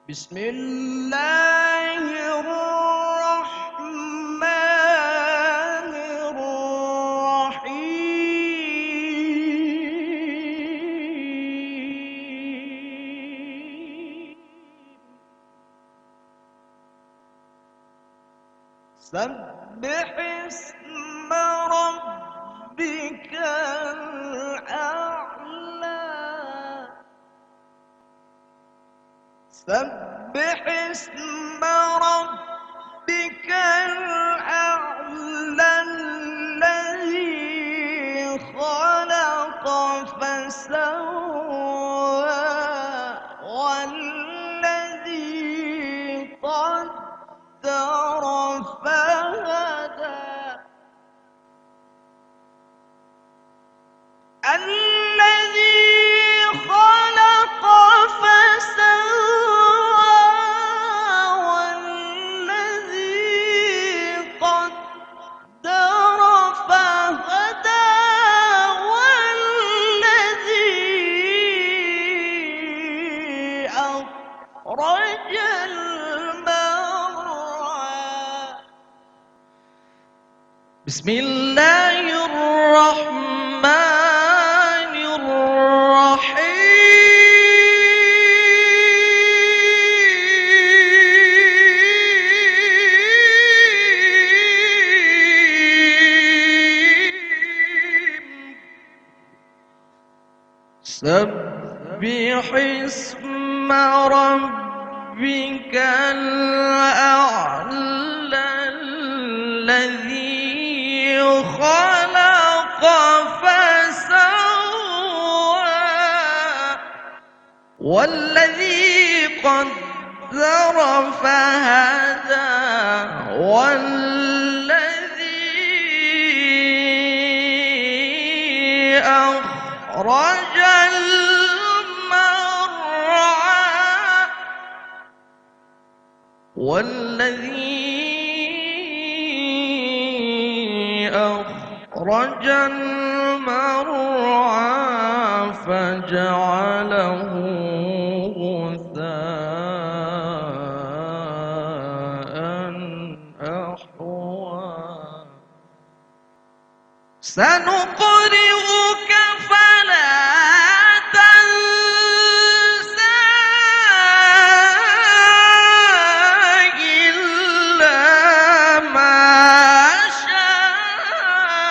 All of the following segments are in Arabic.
بسم الله الرحمن الرحيم سبح اسم ربك الأعلى سبح اسم ربك الأعلى الذي خلق فسوى والذي قدر فهدى الذي خلق فسوى والذي قدر فهدى والذي أخرج المرعى بسم الله الرحمن الرحيم سبح اسم ربك الأعلى الذي خلق فسوى والذي قدر فهدى والذي أخرج المرعى والذي أخرج المرعى فجعله غثاء أحوى سنقرئك فلا تنسى إلا ما شاء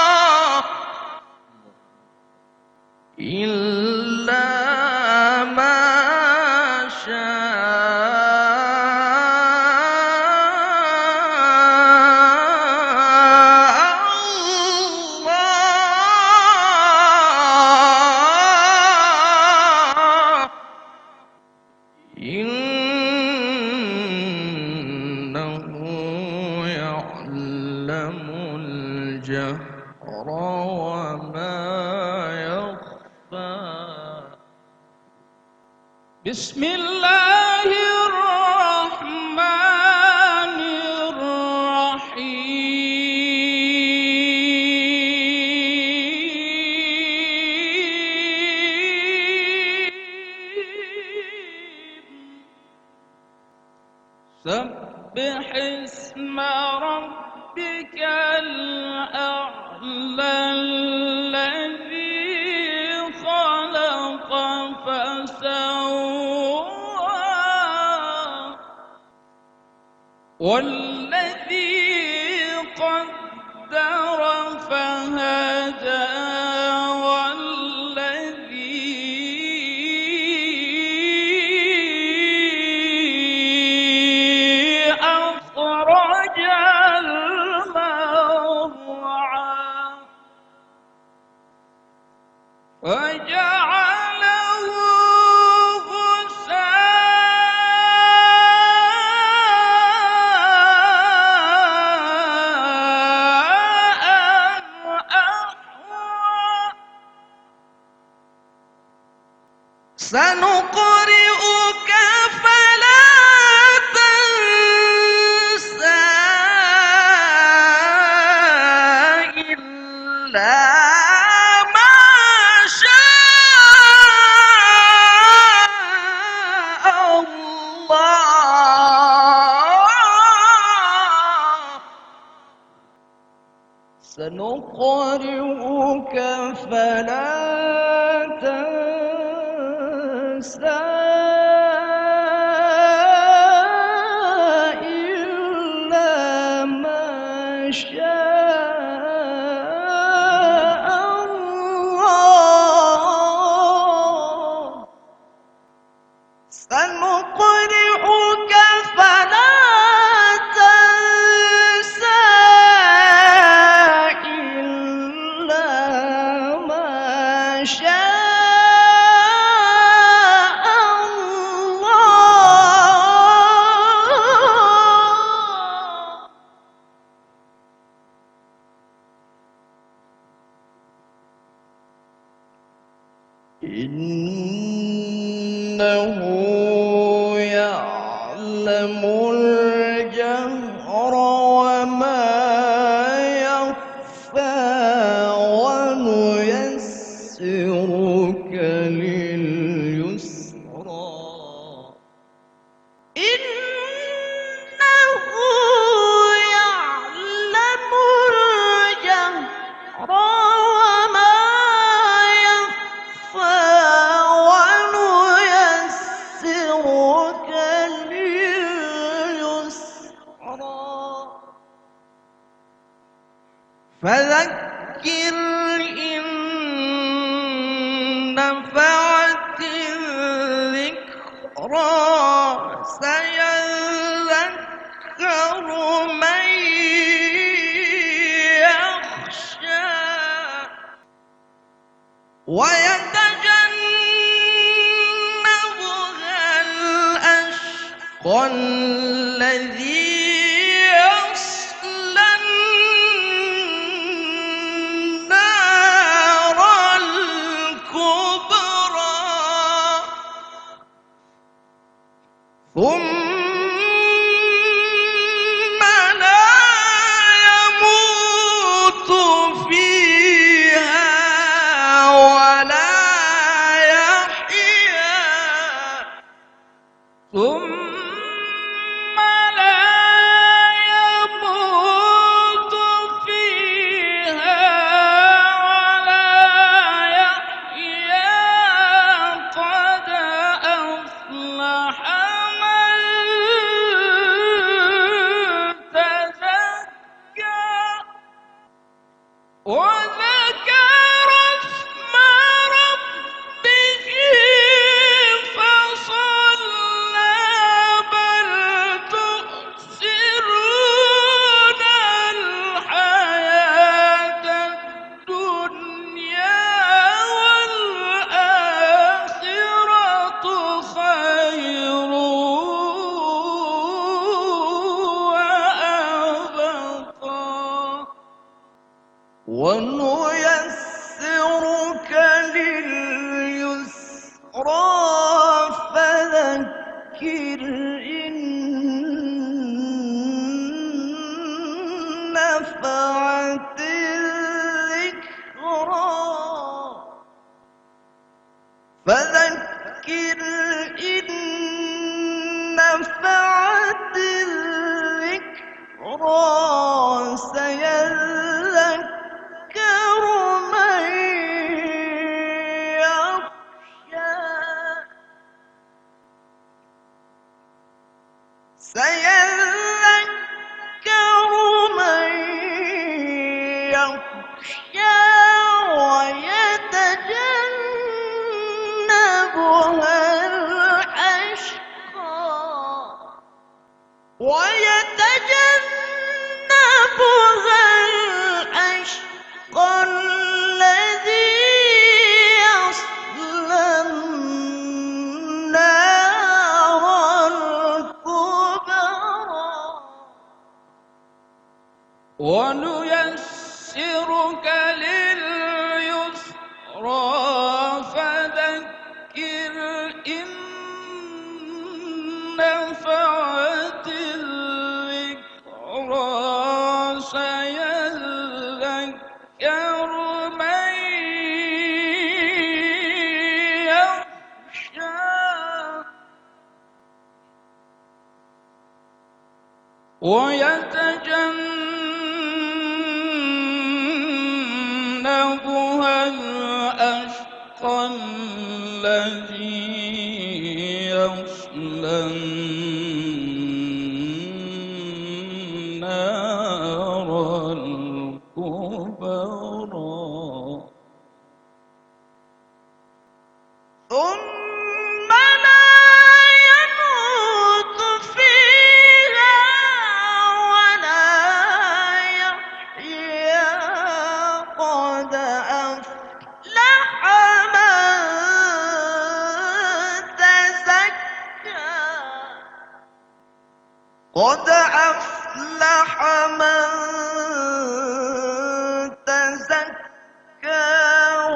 الله إلا ما إنه يعلم الجهر وما يخفى بسم الله الرحمن الرحيم سبح اسم ربك الأعلى الذي خلق فسوى والذي قدر فهدى والذي أخرج المرعى وجعله غثاء أحوى سنقرئك فلا تنسى إلا ما سنقرئك فلا تنسى إلا ما شاء الله سنقرئك فلا تنسى إلا ما شاء الله إنه يعلم الجهر وما يخفى ونيسرك لليسرى إنه يعلم الجهر وما يخفى ونيسرك لليسرى فذكر إن نفعت الذكرى سيذكر من يخشى ويتجنبها الأشقى الذي يصلى النار الكبرى ثم لا يموت فيها ولا يحيا ثم لا يموت فيها ولا يحيا قد أفلح من تزكى وذكر اسم ربه فصلى بل تؤثرون الحياة الدنيا والآخرة خير وأبقى ونيسرك لليسرى فذكر إن نفعت الذكرى فذكر إن نفعت الذكرى سيذكر من يخشى سيذكر من يخشى ويتجنبها الأشقى الأشقى الذي يصلى النار الكبرى ونيسرك لليسرى فذكر إن نفعت الذكرى سيذكر من يخشى ويتجنبها الأشقى الذي يصلى النار الكبرى ثم لا يموت فيها ولا يحيا قد أفلح من تزكى قد أفلح من تزكى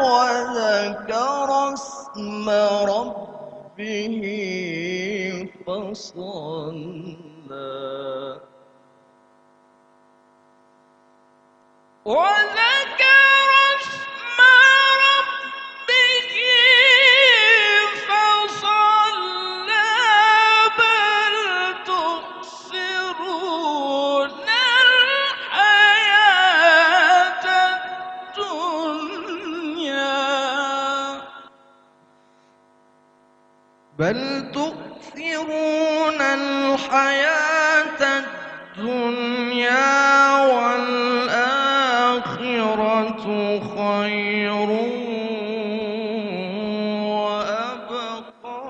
وذكر اسم ربه فصلى وذكر اسم ربه فصلى بل تؤثرون الحياة الدنيا بل تؤثرون الحياة الدنيا والآخرة خير وأبقى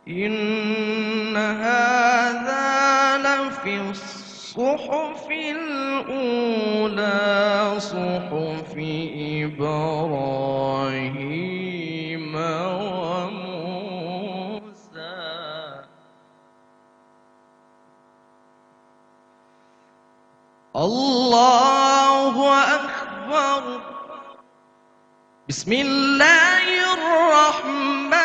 إن هذا لفي الصحف الأولى صحف إبراهيم وموسى الله أكبر بسم الله الرحمن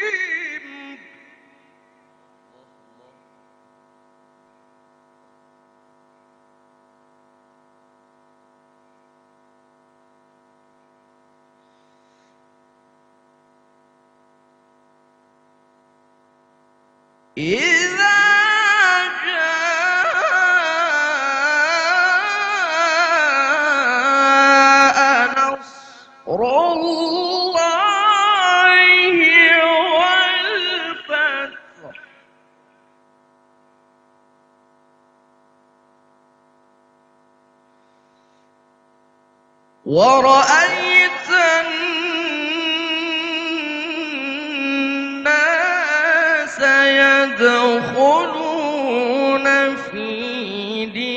الرحيم إذا جاء نصر الله والفتح ورأيت الناس يدخلون في دين